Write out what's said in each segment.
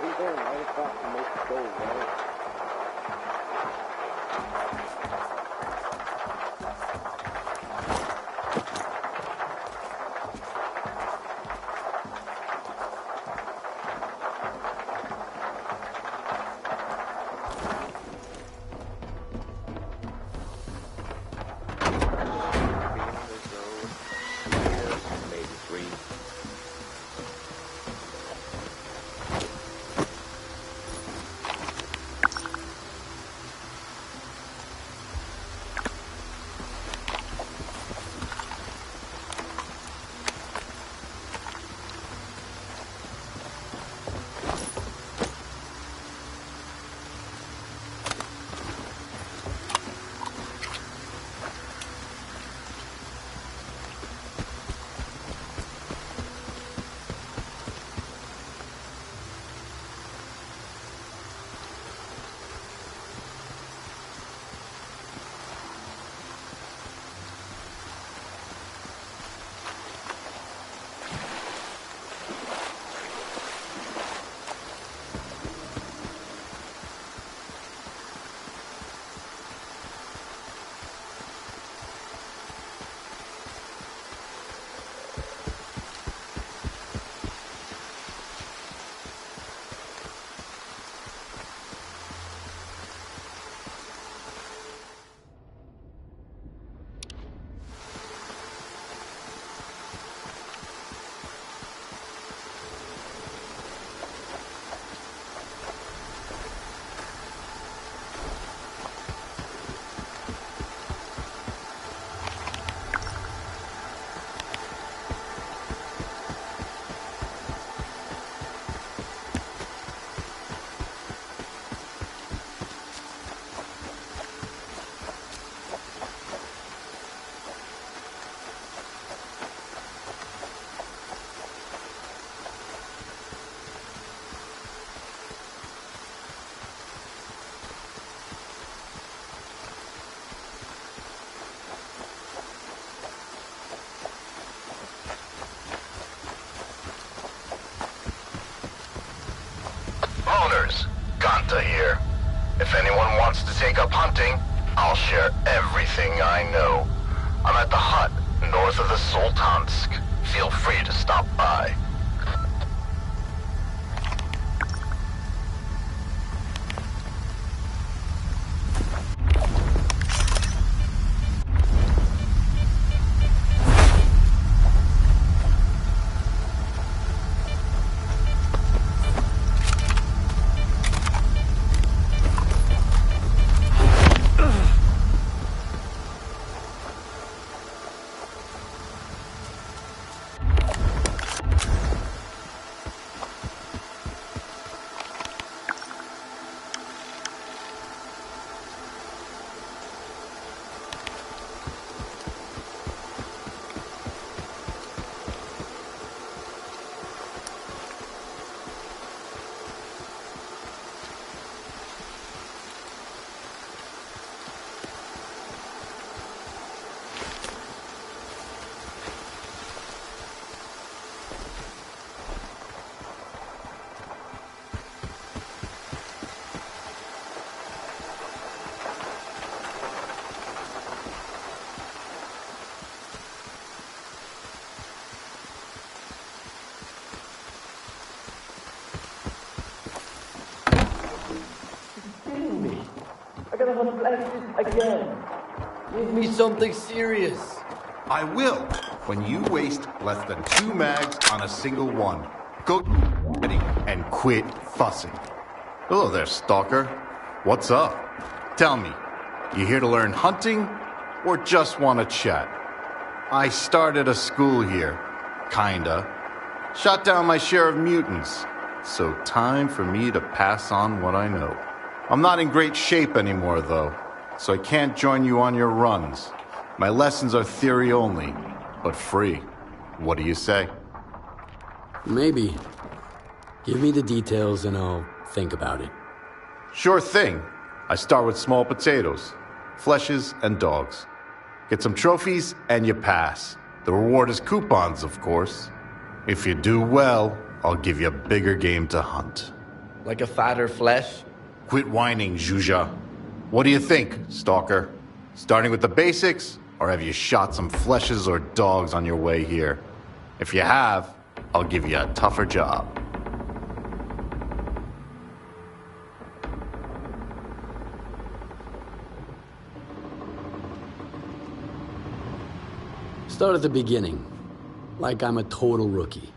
He's there 9 o'clock to make it go, right? Ganta here. If anyone wants to take up hunting, I'll share everything I know. I'm at the hut north of the Sultansk. Feel free to stop by. I gotta hunt blankets again. Give me something serious. I will, when you waste less than 2 mags on a single one. Go ready and quit fussing. Hello there, stalker. What's up? Tell me, you here to learn hunting or just want to chat? I started a school here, kinda. Shot down my share of mutants, so time for me to pass on what I know. I'm not in great shape anymore, though, so I can't join you on your runs. My lessons are theory only, but free. What do you say? Maybe. Give me the details and I'll think about it. Sure thing. I start with small potatoes, fleshes, and dogs. Get some trophies, and you pass. The reward is coupons, of course. If you do well, I'll give you a bigger game to hunt. Like a fatter flesh? Quit whining, Zhuja. What do you think, Stalker? Starting with the basics, or have you shot some fleshes or dogs on your way here? If you have, I'll give you a tougher job. Start at the beginning, like I'm a total rookie.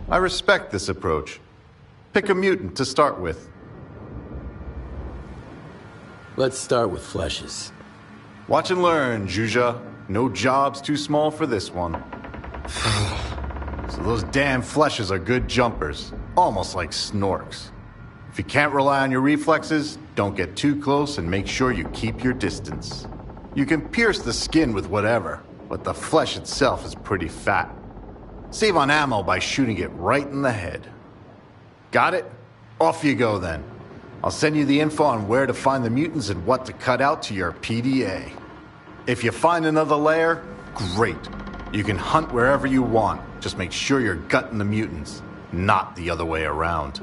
I respect this approach. Pick a mutant to start with. Let's start with fleshes. Watch and learn, Zhuja. No job's too small for this one. So those damn fleshes are good jumpers, almost like snorks. If you can't rely on your reflexes, don't get too close and make sure you keep your distance. You can pierce the skin with whatever, but the flesh itself is pretty fat. Save on ammo by shooting it right in the head. Got it? Off you go then. I'll send you the info on where to find the mutants and what to cut out to your PDA. If you find another lair, great. You can hunt wherever you want. Just make sure you're gutting the mutants, not the other way around.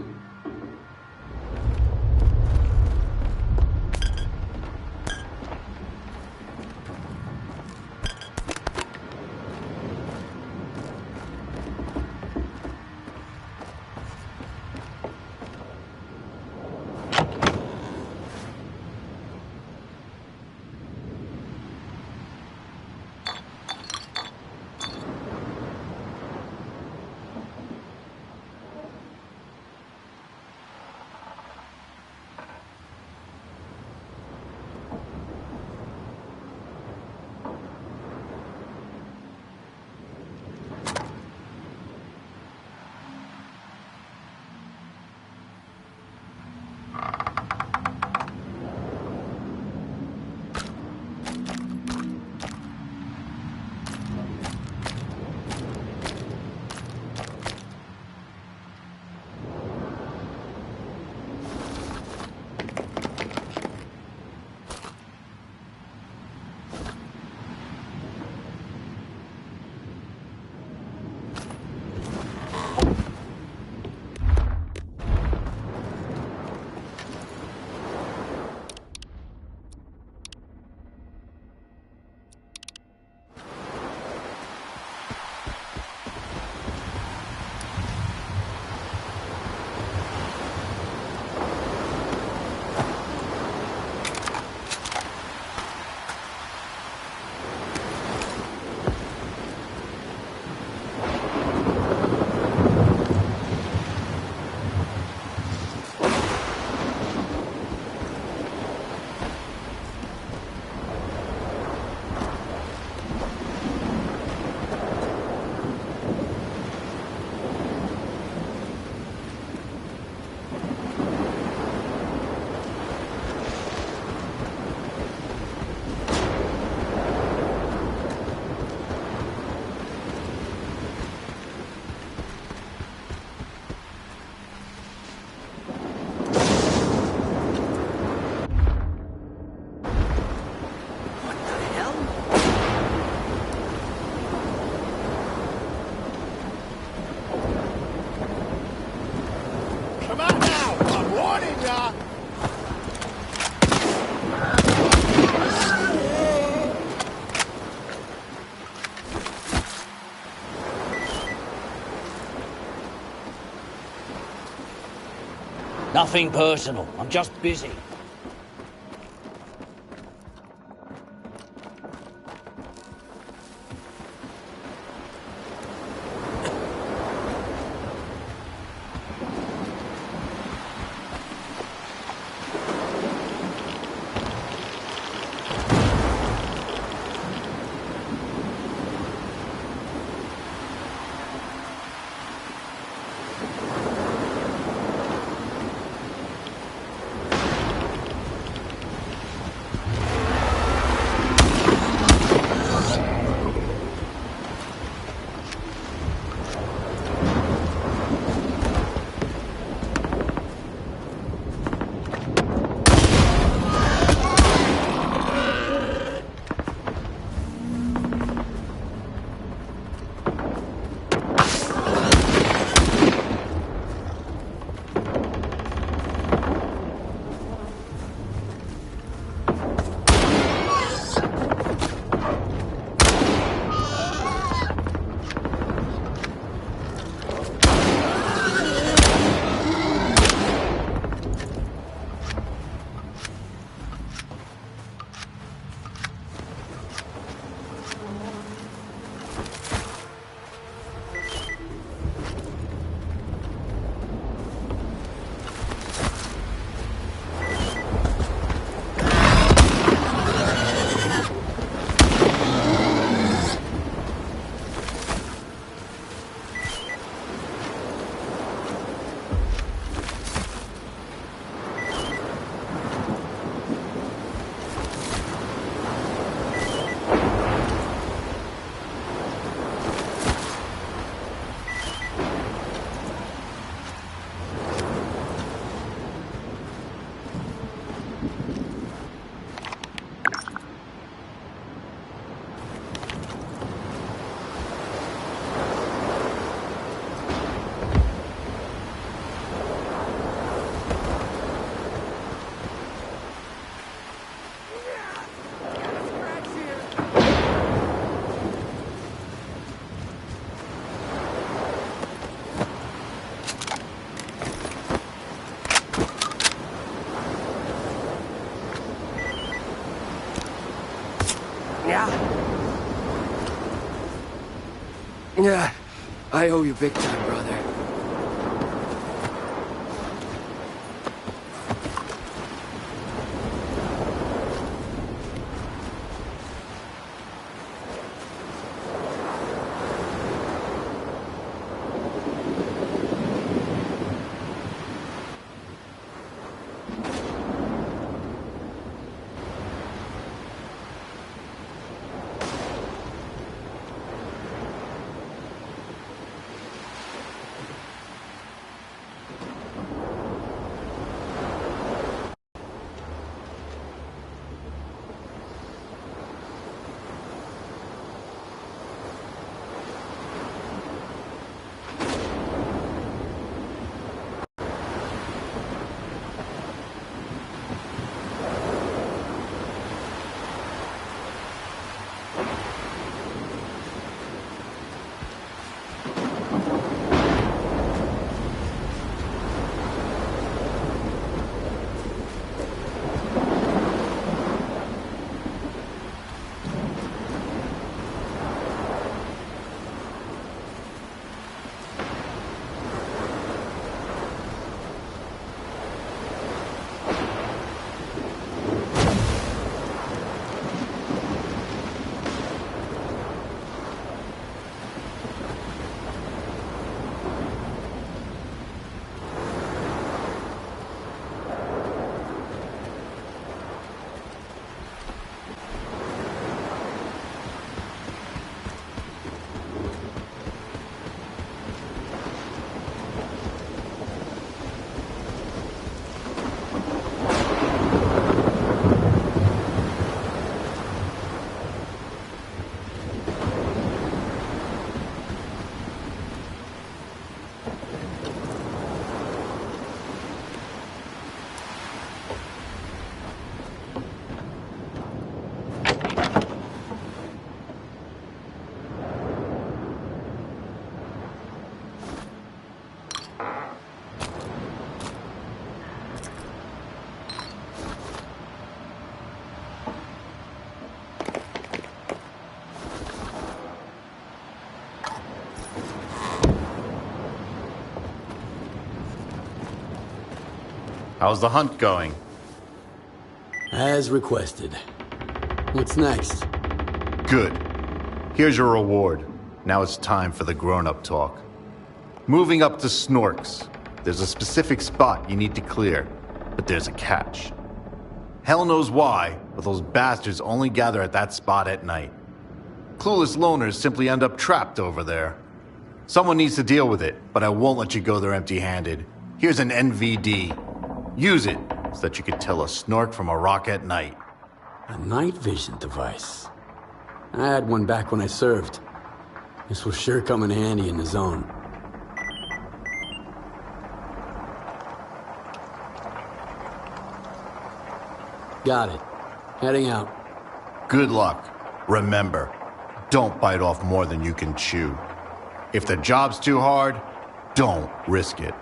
Nothing personal. I'm just busy. I owe you big time, brother. How's the hunt going? As requested. What's next? Good. Here's your reward. Now it's time for the grown-up talk. Moving up to Snorks. There's a specific spot you need to clear, but there's a catch. Hell knows why, but those bastards only gather at that spot at night. Clueless loners simply end up trapped over there. Someone needs to deal with it, but I won't let you go there empty-handed. Here's an NVD. Use it so that you can tell a snork from a rock at night. A night vision device. I had one back when I served. This will sure come in handy in the zone. Got it. Heading out. Good luck. Remember, don't bite off more than you can chew. If the job's too hard, don't risk it.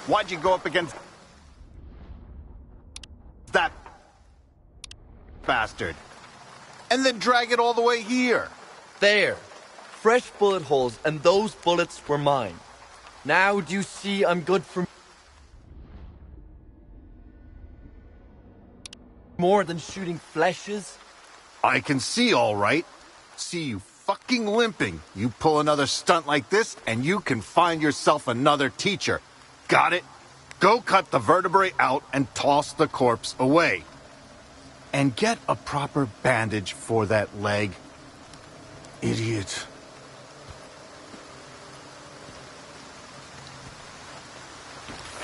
Why'd you go up against that bastard? And then drag it all the way here? There. Fresh bullet holes, and those bullets were mine. Now do you see I'm good for more than shooting fleshes? I can see all right. See you fucking limping. You pull another stunt like this, and you can find yourself another teacher. Got it? Go cut the vertebrae out and toss the corpse away. And get a proper bandage for that leg. Idiot.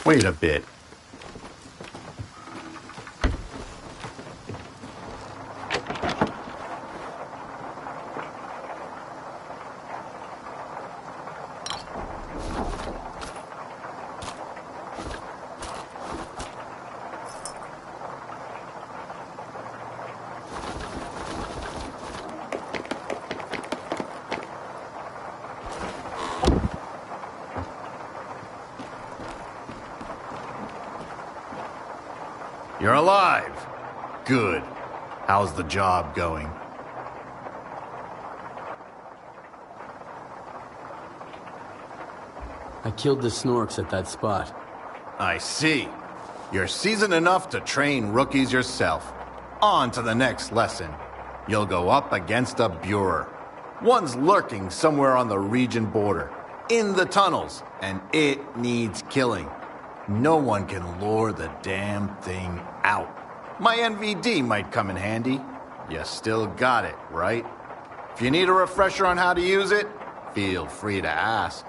Wait a bit. You're alive. Good. How's the job going? I killed the Snorks at that spot. I see. You're seasoned enough to train rookies yourself. On to the next lesson. You'll go up against a Burer. One's lurking somewhere on the region border, in the tunnels, and it needs killing. No one can lure the damn thing out. My NVD might come in handy. You still got it, right? If you need a refresher on how to use it, feel free to ask.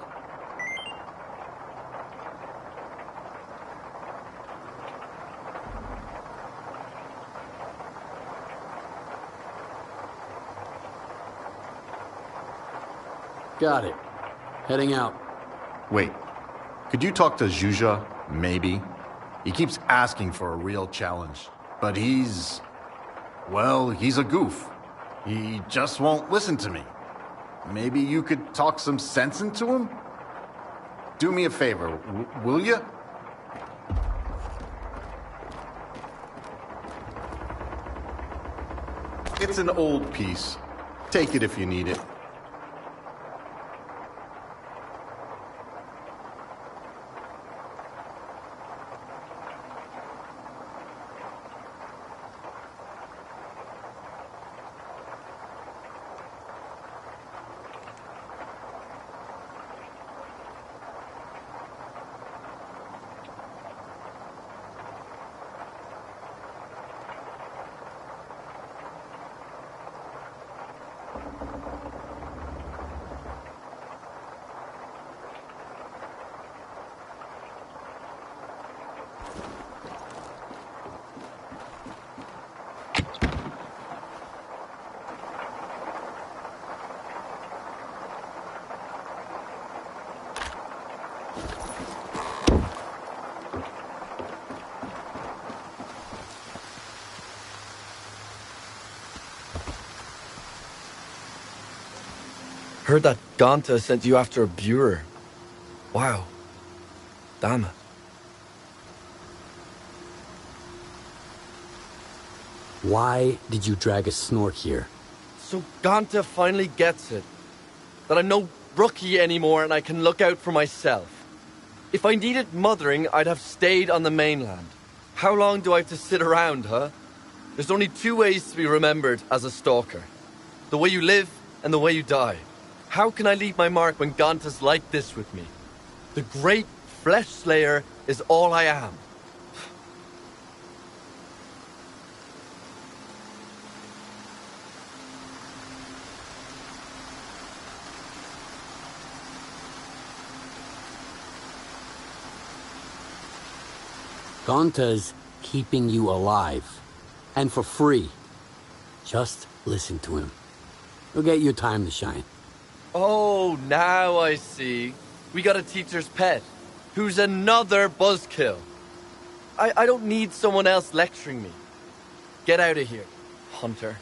Got it. Heading out. Wait, could you talk to Zhuzha, maybe? He keeps asking for a real challenge, but he's a goof. He just won't listen to me. Maybe you could talk some sense into him? Do me a favor, will you? It's an old piece. Take it if you need it. Heard that Ganta sent you after a Burer. Wow. Damn it. Why did you drag a Snork here? So Ganta finally gets it. That I'm no rookie anymore and I can look out for myself. If I needed mothering, I'd have stayed on the mainland. How long do I have to sit around, huh? There's only two ways to be remembered as a stalker. The way you live and the way you die. How can I leave my mark when Ganta's like this with me? The great flesh slayer is all I am. Ganta's keeping you alive. And for free. Just listen to him. You'll get your time to shine. Oh, now I see. We got a teacher's pet, who's another buzzkill. I don't need someone else lecturing me. Get out of here, Hunter.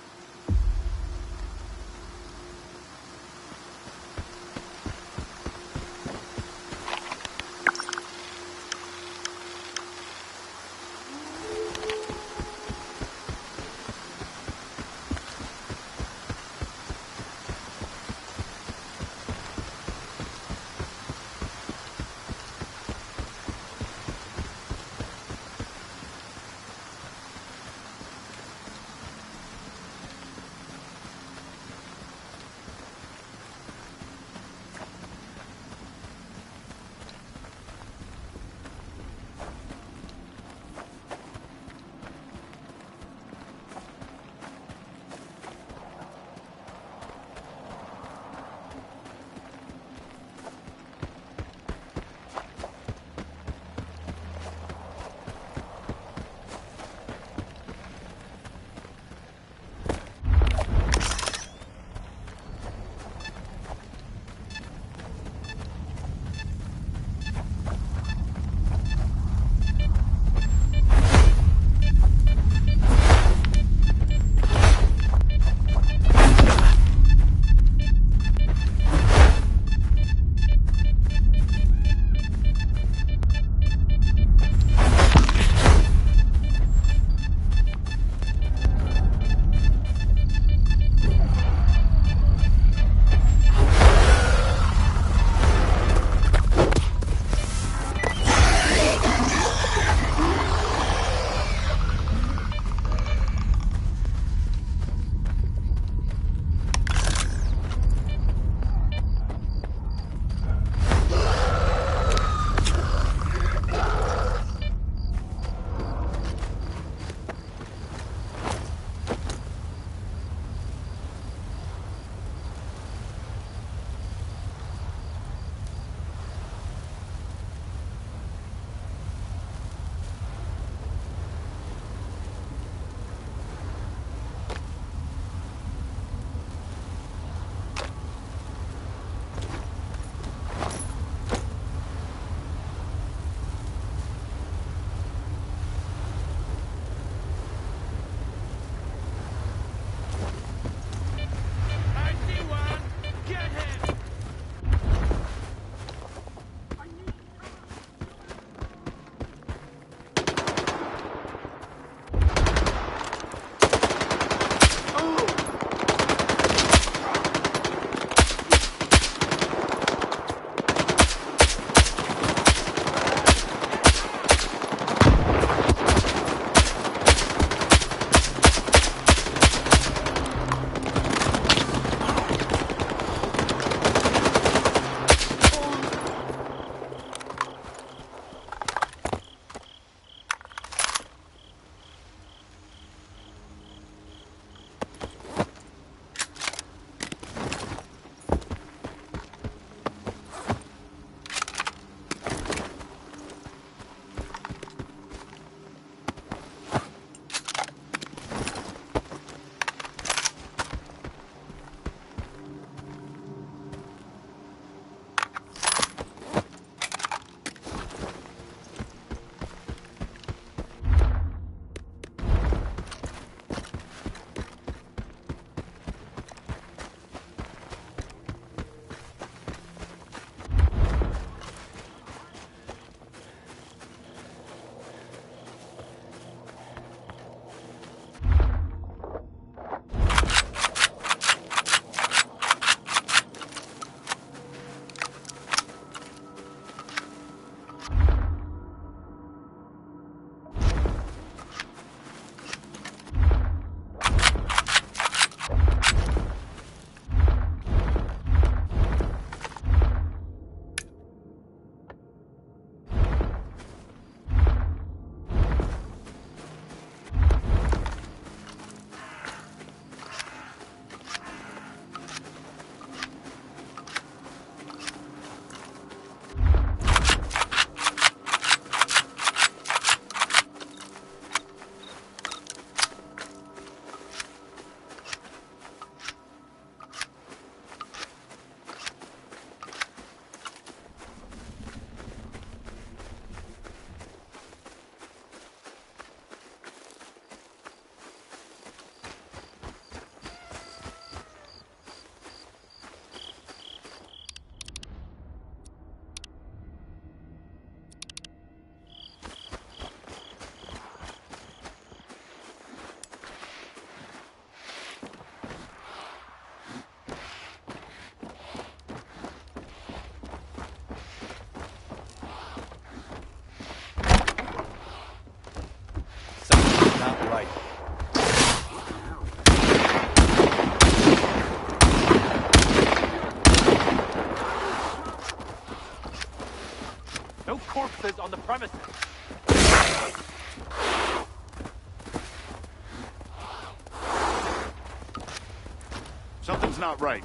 Something's not right.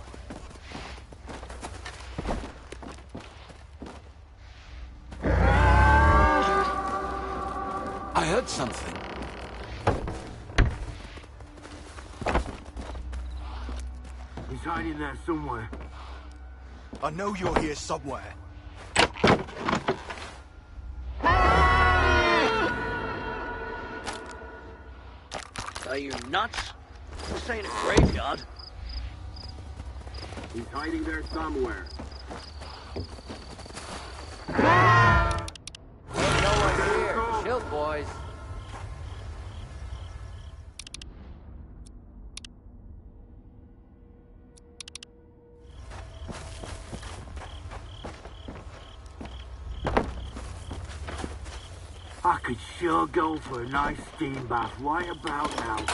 I heard something. He's hiding there somewhere. I know you're here somewhere. Are you nuts? This ain't a graveyard. He's hiding there somewhere. Ain't no one here. Chill, boys. I could sure go for a nice steam bath right about now.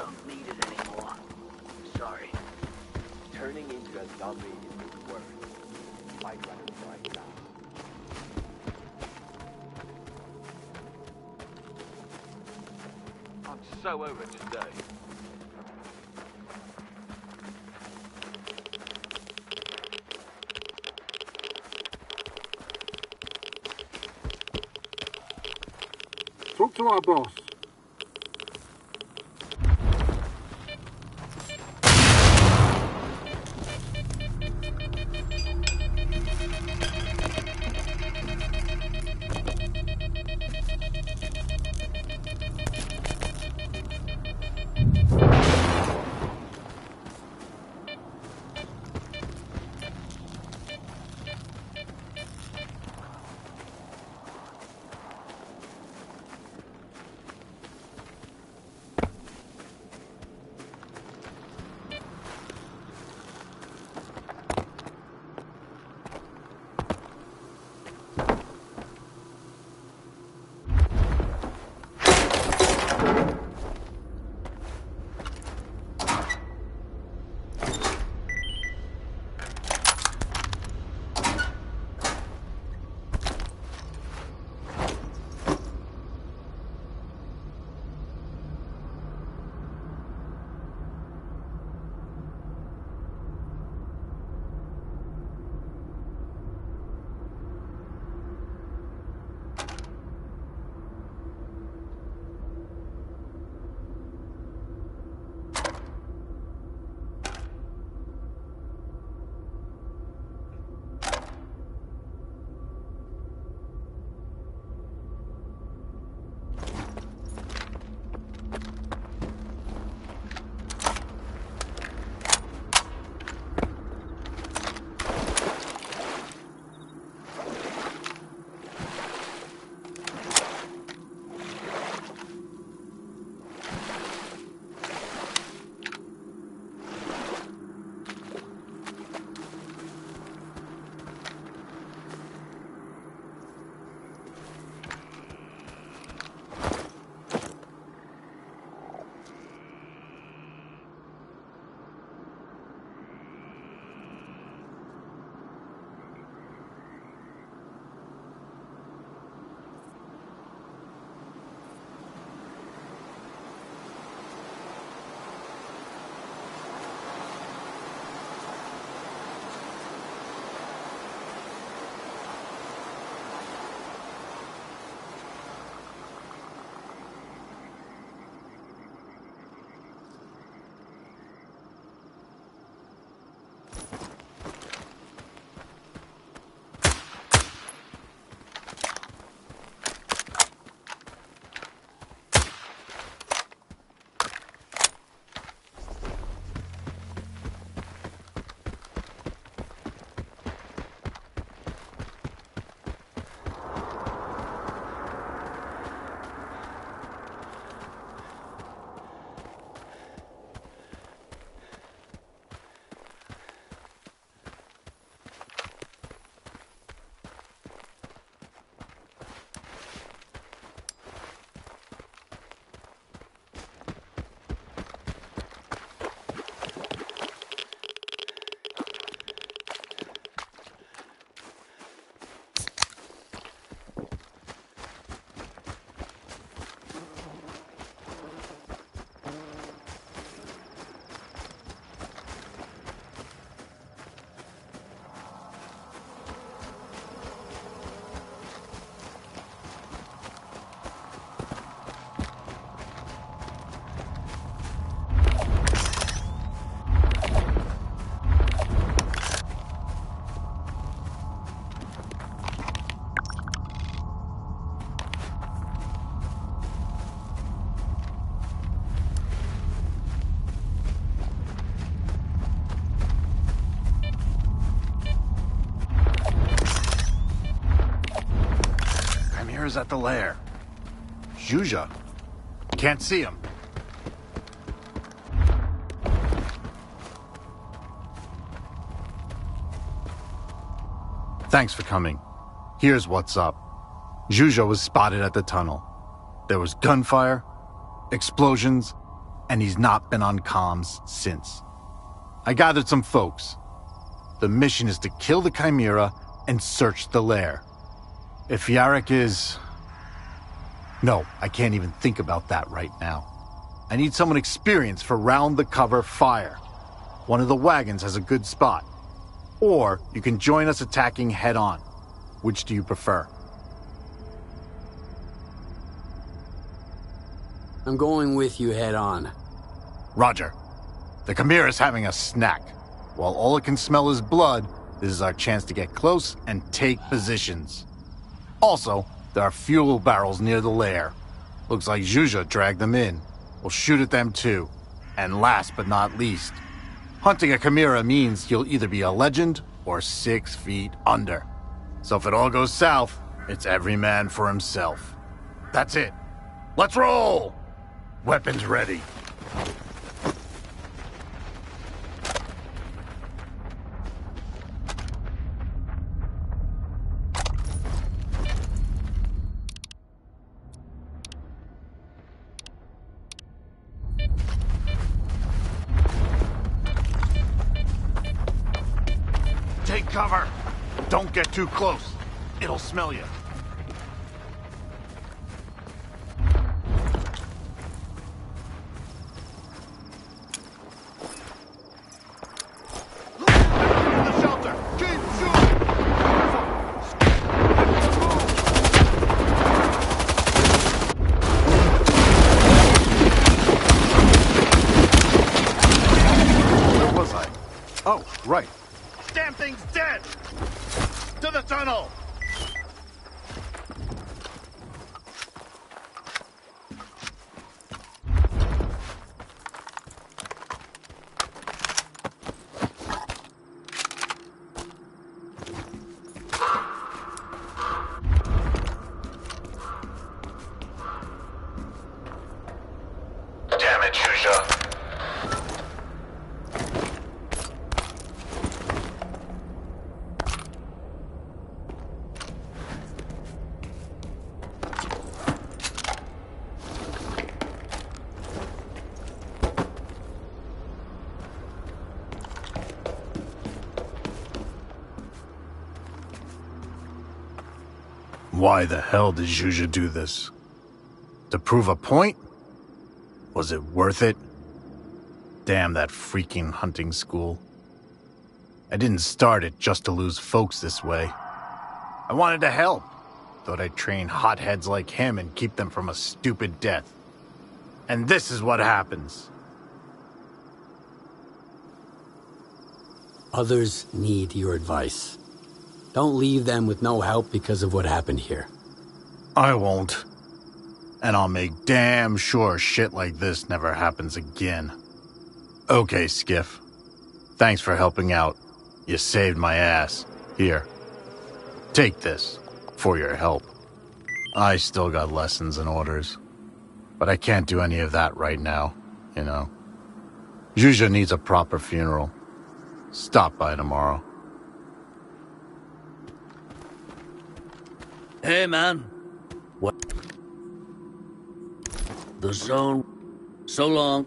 don't need it anymore. Sorry. Turning into a zombie is the worst. I'd rather die now. I'm so over today. Talk to our boss. Is at the lair. Zhuzha. Can't see him. Thanks for coming. Here's what's up. Zhuzha was spotted at the tunnel. There was gunfire, explosions, and he's not been on comms since. I gathered some folks. The mission is to kill the Chimera and search the lair. If Yarrick is... No, I can't even think about that right now. I need someone experienced for round-the-cover fire. One of the wagons has a good spot. Or you can join us attacking head-on. Which do you prefer? I'm going with you head-on. Roger. The Chimera's having a snack. While all it can smell is blood, this is our chance to get close and take positions. Also, there are fuel barrels near the lair. Looks like Zhuzha dragged them in. We'll shoot at them too. And last but not least, hunting a Chimera means you'll either be a legend or 6 feet under. So if it all goes south, it's every man for himself. That's it. Let's roll! Weapons ready. Take cover. Don't get too close. It'll smell you. The shelter. Keep shooting. Where was I? Oh, right. Damn thing's dead! To the tunnel! Damn it, Zhuzha. Why the hell did Zhuzha do this? To prove a point? Was it worth it? Damn that freaking hunting school. I didn't start it just to lose folks this way. I wanted to help. Thought I'd train hotheads like him and keep them from a stupid death. And this is what happens. Others need your advice. Don't leave them with no help because of what happened here. I won't. And I'll make damn sure shit like this never happens again. Okay, Skiff. Thanks for helping out. You saved my ass. Here. Take this. For your help. I still got lessons and orders. But I can't do any of that right now, you know. Zhuzha needs a proper funeral. Stop by tomorrow. Hey, man. What? The zone. So long.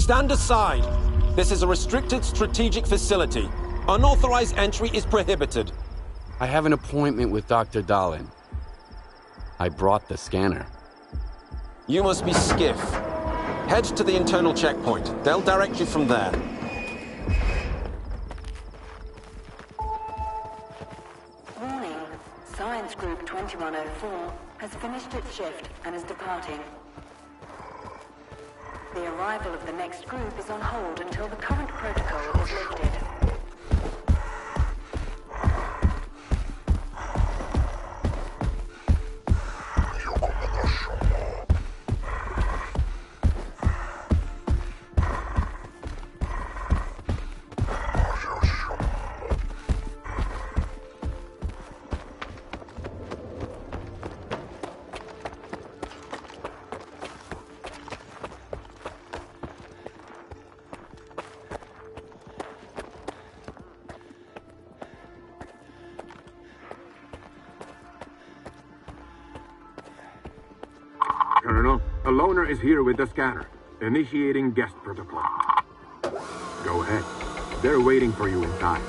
Stand aside. This is a restricted strategic facility. Unauthorized entry is prohibited. I have an appointment with Dr. Dahlin. I brought the scanner. You must be Skiff. Head to the internal checkpoint. They'll direct you from there. Warning. Science Group 2104 has finished its shift and is departing. The arrival of the next group is on hold until the current protocol is lifted. Colonel, a loner is here with the scanner. Initiating guest protocol. Go ahead. They're waiting for you inside.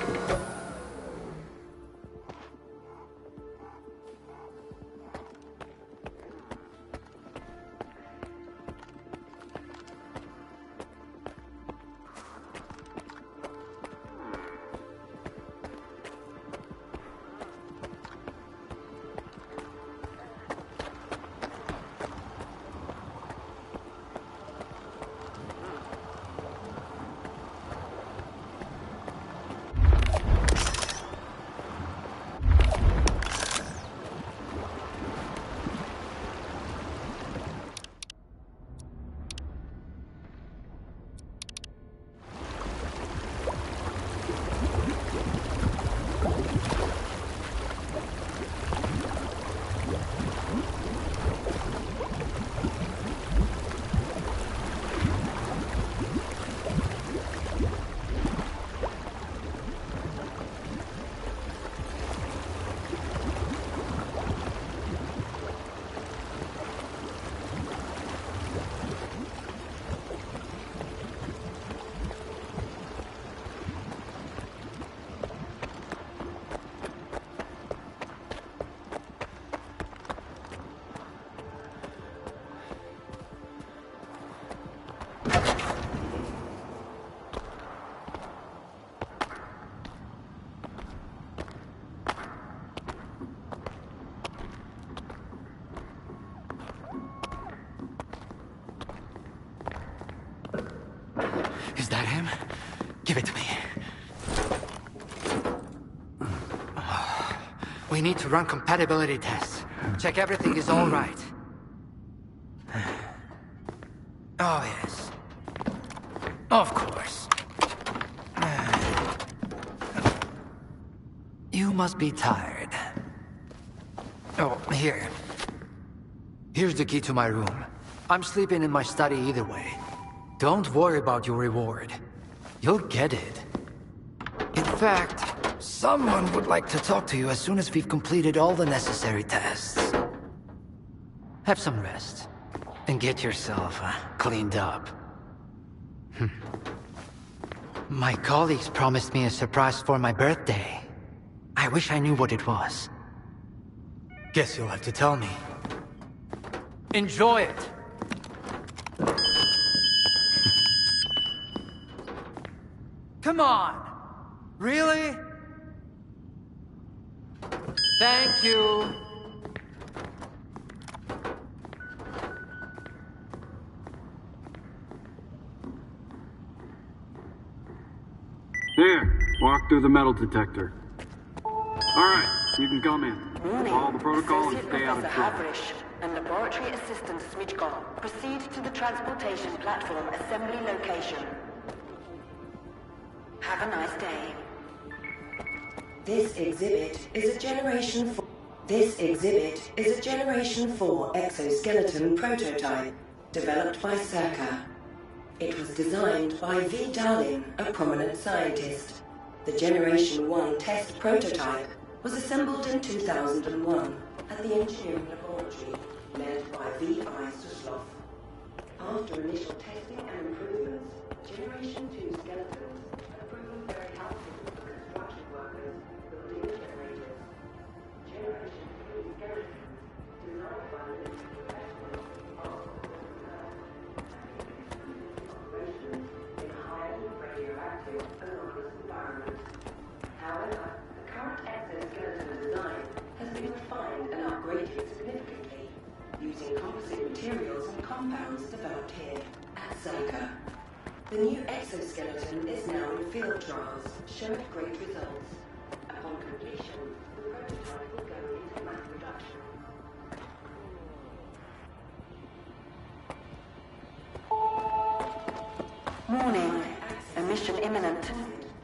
Is that him? Give it to me. We need to run compatibility tests. Check everything is all right. Oh, yes. Of course. You must be tired. Oh, here. Here's the key to my room. I'm sleeping in my study either way. Don't worry about your reward. You'll get it. In fact, someone would like to talk to you as soon as we've completed all the necessary tests. Have some rest. And get yourself cleaned up. My colleagues promised me a surprise for my birthday. I wish I knew what it was. Guess you'll have to tell me. Enjoy it! Come on! Really? Thank you! There, walk through the metal detector. Alright, you can come in. Follow the protocol and stay out of trouble. And Laboratory Assistant Smitchkov proceed to the transportation platform assembly location. Have a nice day. This exhibit is a Generation 4 exoskeleton prototype developed by S.T.A.L.K.E.R. It was designed by V. Dahlin, a prominent scientist. The Generation 1 test prototype was assembled in 2001 at the engineering laboratory led by V.I. Suslov. After initial testing and improvements, Generation 2 skeletons have proven very helpful for construction workers building generators. Generation 3 skeletons, designed by military professionals, are operations in highly radioactive anomalous environments. However, the current exoskeleton design has been refined and upgraded significantly, using composite materials and compounds developed here at S.T.A.L.K.E.R. The new exoskeleton is now in field trials, showing great results. Upon completion, the prototype will go into mass production. Warning. Emission imminent.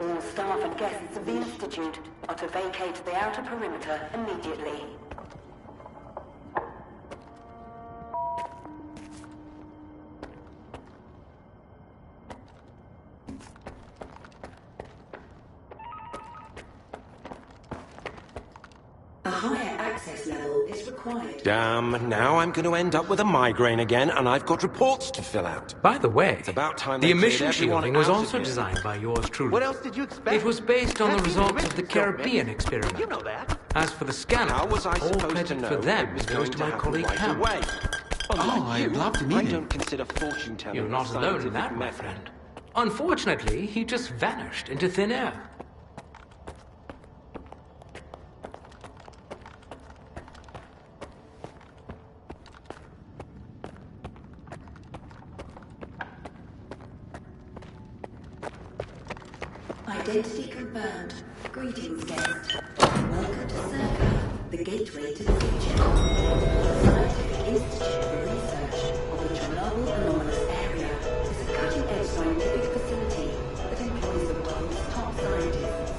All staff and guests of the Institute are to vacate the outer perimeter immediately. A higher access level is required. Damn, now I'm going to end up with a migraine again, and I've got reports to fill out. By the way, It's about time the they cleared emission everyone shielding was out of also here. designed by yours truly. What else did you expect? It was based on the That's results the of the emission stuff, Caribbean man. experiment. You know that. As for the scanner, How was I all supposed to credit know for them it was goes going to to my happen colleague right Ham. away? I'd love to meet I him. don't consider fortune telling You're not alone in that, my friend. Unfortunately, he just vanished into thin air. Identity confirmed. Greetings, guest. Welcome to S.T.A.L.K.E.R, the gateway to the future. The Scientific Institute for Research of the Chornobyl anomalous area is a cutting-edge scientific facility that employs the world's top scientists.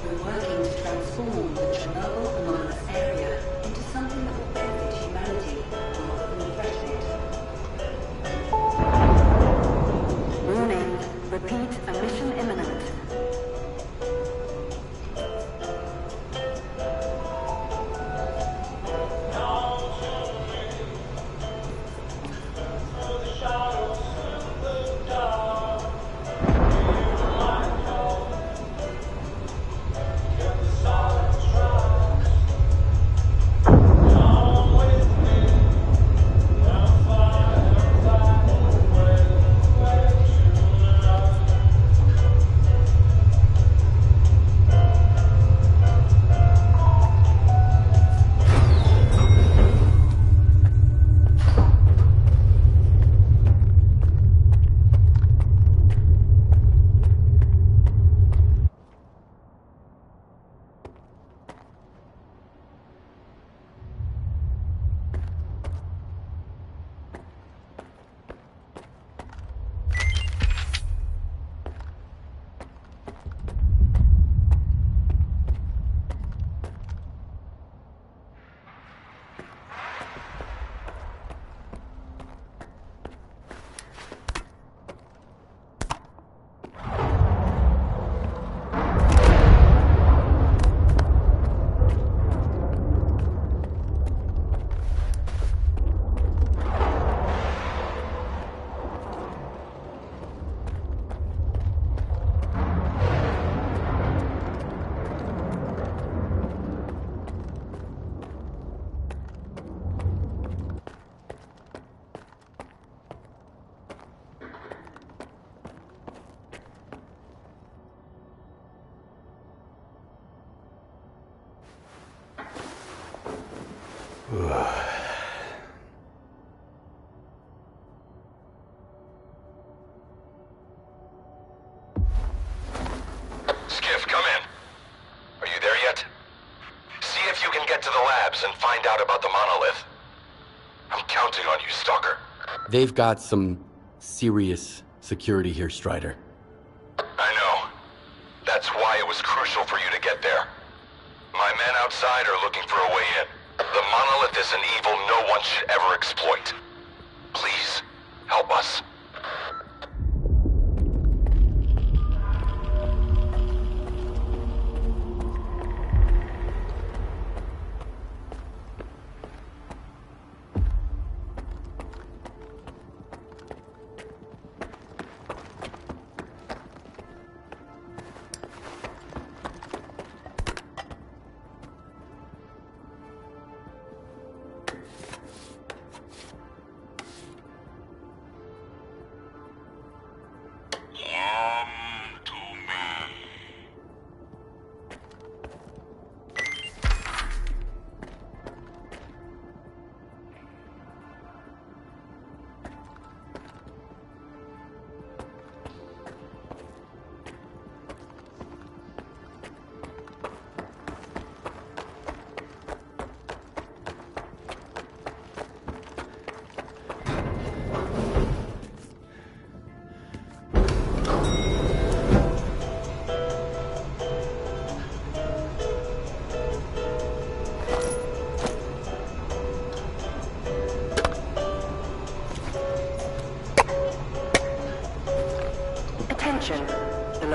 We're working to transform the Chornobyl anomalous area into something that will benefit humanity rather than threaten it. Warning. Repeat, emission imminent. Skiff, come in. Are you there yet? See if you can get to the labs and find out about the monolith. I'm counting on you, Stalker. They've got some serious security here, Strider. I know. That's why it was crucial for you to get there. My men outside are looking for a way in. The monolith is an evil no one should ever exploit. Please, help us.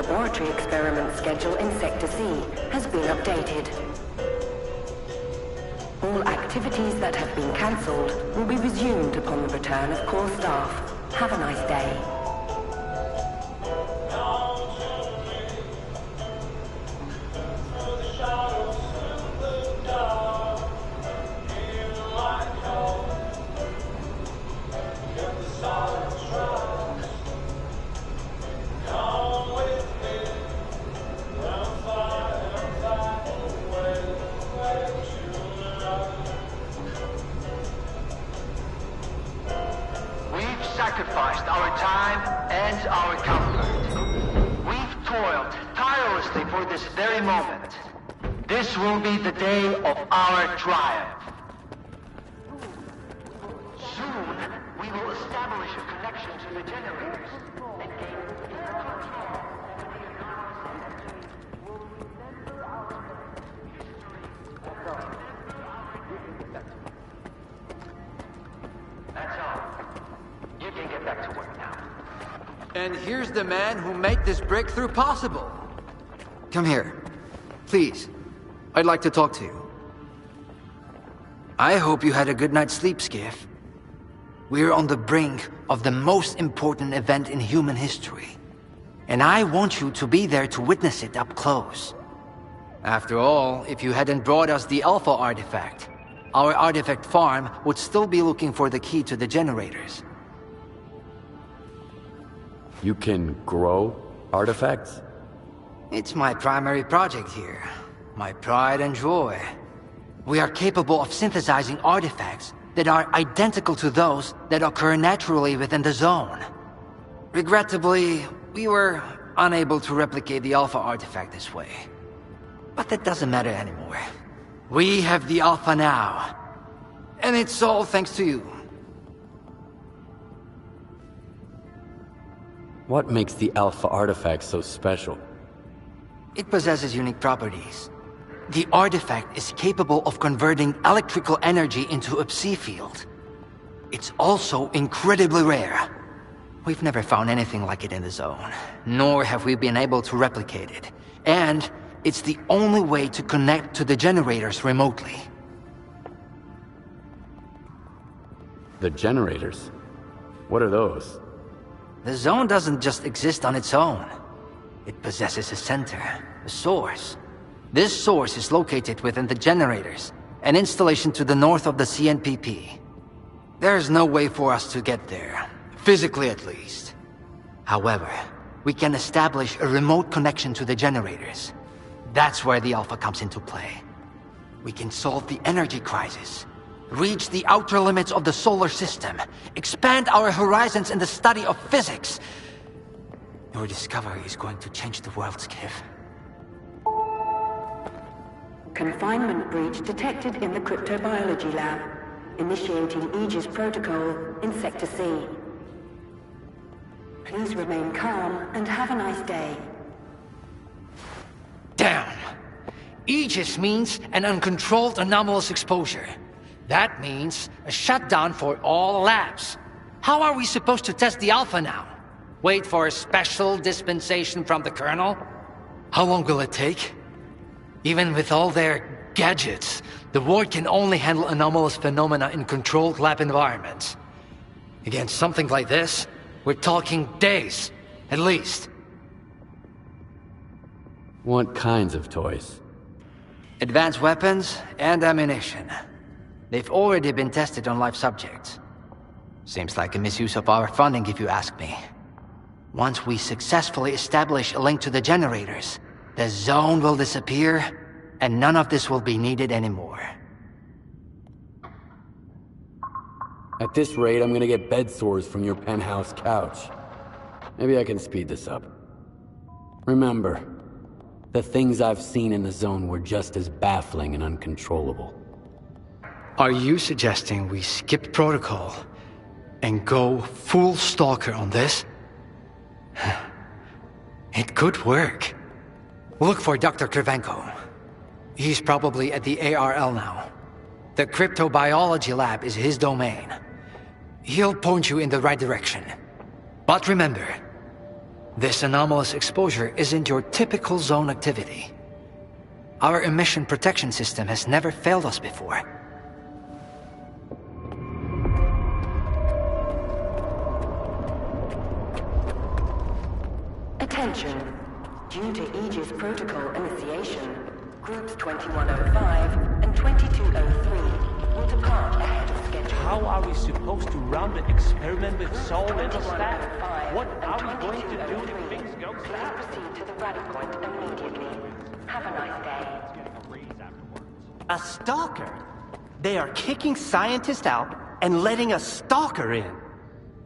laboratory experiment schedule in Sector C has been updated. All activities that have been cancelled will be resumed upon the return of core staff. Have a nice day. Sacrificed our time and our comfort. We've toiled tirelessly for this very moment. This will be the day of our triumph. Soon, we will establish a connection to the generators and gain control. That's all. You can get back to work now. And here's the man who made this breakthrough possible. Come here. Please. I'd like to talk to you. I hope you had a good night's sleep, Skiff. We're on the brink of the most important event in human history. And I want you to be there to witness it up close. After all, if you hadn't brought us the Alpha artifact, our artifact farm would still be looking for the key to the generators. You can grow artifacts? It's my primary project here. My pride and joy. We are capable of synthesizing artifacts that are identical to those that occur naturally within the zone. Regrettably, we were unable to replicate the Alpha artifact this way. But that doesn't matter anymore. We have the Alpha now. And it's all thanks to you. What makes the Alpha artifact so special? It possesses unique properties. The artifact is capable of converting electrical energy into a psi field. It's also incredibly rare. We've never found anything like it in the zone, nor have we been able to replicate it. And it's the only way to connect to the generators remotely. The generators? What are those? The zone doesn't just exist on its own. It possesses a center, a source. This source is located within the generators, an installation to the north of the CNPP. There's no way for us to get there, physically at least. However, we can establish a remote connection to the generators. That's where the Alpha comes into play. We can solve the energy crisis, reach the outer limits of the solar system, expand our horizons in the study of physics. Your discovery is going to change the world, Skiff. Confinement breach detected in the cryptobiology lab. Initiating Aegis protocol in Sector C. Please remain calm and have a nice day. Damn! Aegis means an uncontrolled anomalous exposure. That means a shutdown for all labs. How are we supposed to test the Alpha now? Wait for a special dispensation from the Colonel? How long will it take? Even with all their gadgets, the ward can only handle anomalous phenomena in controlled lab environments. Against something like this, we're talking days, at least. What kinds of toys? Advanced weapons and ammunition. They've already been tested on live subjects. Seems like a misuse of our funding, if you ask me. Once we successfully establish a link to the generators, the zone will disappear, and none of this will be needed anymore. At this rate, I'm gonna get bed sores from your penthouse couch. Maybe I can speed this up. Remember, the things I've seen in the zone were just as baffling and uncontrollable. Are you suggesting we skip protocol and go full S.T.A.L.K.E.R on this? It could work. Look for Dr. Kravchenko. He's probably at the ARL now. The cryptobiology lab is his domain. He'll point you in the right direction. But remember, This anomalous exposure isn't your typical zone activity. Our emission protection system has never failed us before. Attention. Due to Aegis protocol initiation, groups 2105 and 2203 will depart ahead of schedule. How are we supposed to run the experiment with so little staff? What are we going to do if things go south? Please proceed to the rally point immediately. Have a nice day. A stalker? They are kicking scientists out and letting a stalker in.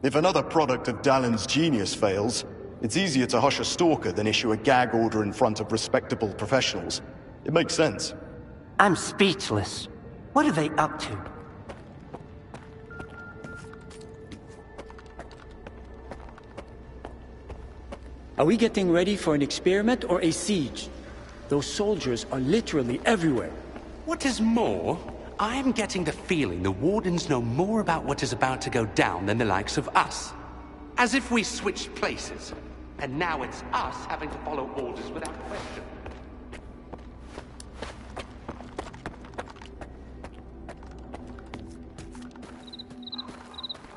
If another product of Dallin's genius fails, it's easier to hush a stalker than issue a gag order in front of respectable professionals. It makes sense. I'm speechless. What are they up to? Are we getting ready for an experiment or a siege? Those soldiers are literally everywhere. What is more, I'm getting the feeling the Wardens know more about what is about to go down than the likes of us. As if we switched places. And now it's us having to follow orders without question.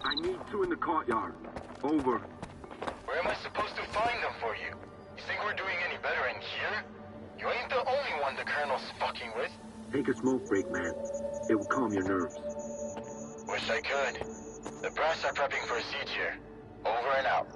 I need two in the courtyard. Over. Where am I supposed to find them for you? You think we're doing any better in here? You ain't the only one the Colonel's fucking with. Take a smoke break, man. It will calm your nerves. Wish I could. The brass are prepping for a siege here. Over and out.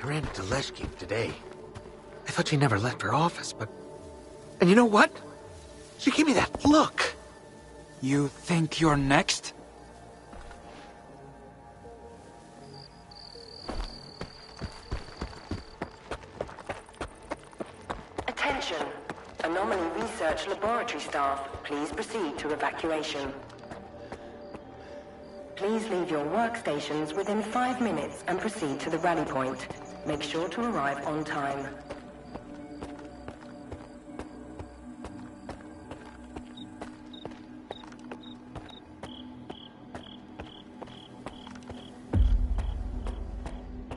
I ran into S.T.A.L.K.E.R today. I thought she never left her office, but... And you know what? She gave me that look. You think you're next? Attention. Anomaly Research Laboratory staff, please proceed to evacuation. Please leave your workstations within 5 minutes and proceed to the rally point. Make sure to arrive on time.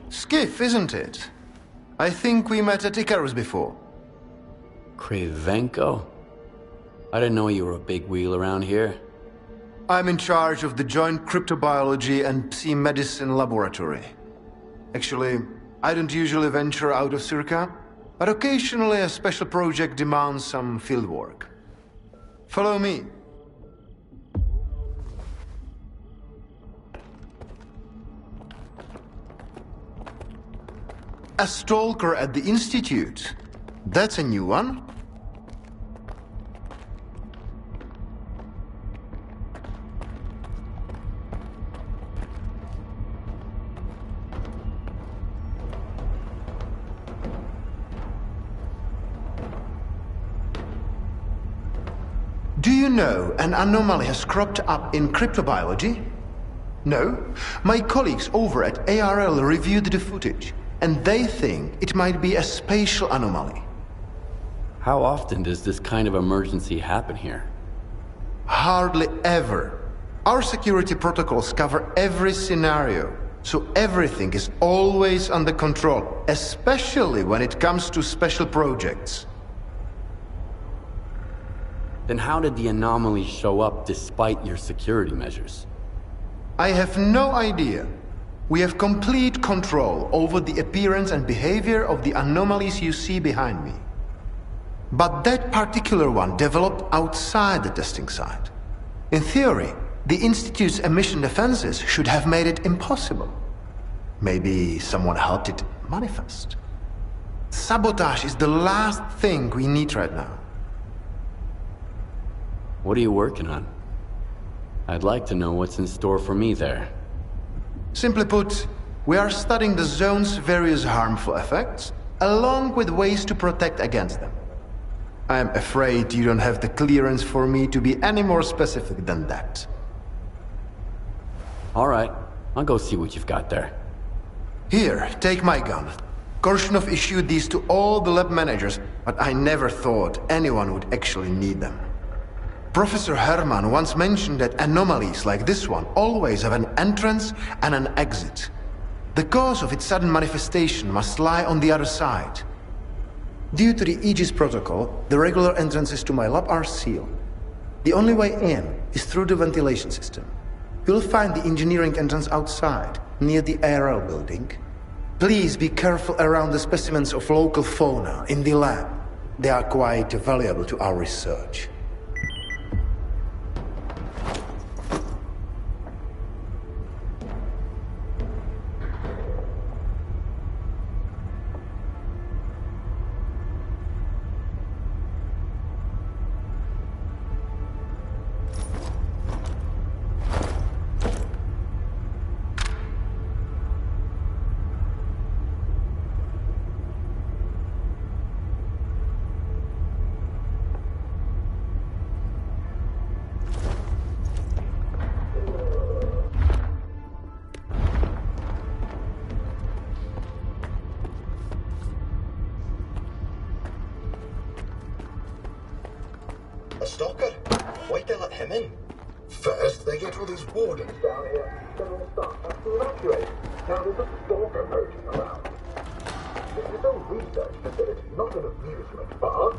Skiff, isn't it? I think we met at Icarus before. Krivenko? I didn't know you were a big wheel around here. I'm in charge of the Joint Cryptobiology and Psi Medicine Laboratory. Actually, I don't usually venture out of Circa, but occasionally a special project demands some fieldwork. Follow me. A stalker at the Institute. That's a new one. Do you know an anomaly has cropped up in cryptobiology? No? My colleagues over at ARL reviewed the footage, and they think it might be a spatial anomaly. How often does this kind of emergency happen here? Hardly ever. Our security protocols cover every scenario, so everything is always under control, especially when it comes to special projects. Then how did the anomaly show up despite your security measures? I have no idea. We have complete control over the appearance and behavior of the anomalies you see behind me. But that particular one developed outside the testing site. In theory, the Institute's emission defenses should have made it impossible. Maybe someone helped it manifest. Sabotage is the last thing we need right now. What are you working on? I'd like to know what's in store for me there. Simply put, we are studying the zone's various harmful effects, along with ways to protect against them. I am afraid you don't have the clearance for me to be any more specific than that. All right, I'll go see what you've got there. Here, take my gun. Korshunov issued these to all the lab managers, but I never thought anyone would actually need them. Professor Herman once mentioned that anomalies like this one always have an entrance and an exit. The cause of its sudden manifestation must lie on the other side. Due to the Aegis protocol, the regular entrances to my lab are sealed. The only way in is through the ventilation system. You'll find the engineering entrance outside, near the ARL building. Please be careful around the specimens of local fauna in the lab. They are quite valuable to our research. A stalker? Why'd they let him in? First, they get all these wardens down here, then the staff have to evacuate. Now there's a stalker poaching around. This is a research facility, not an amusement park.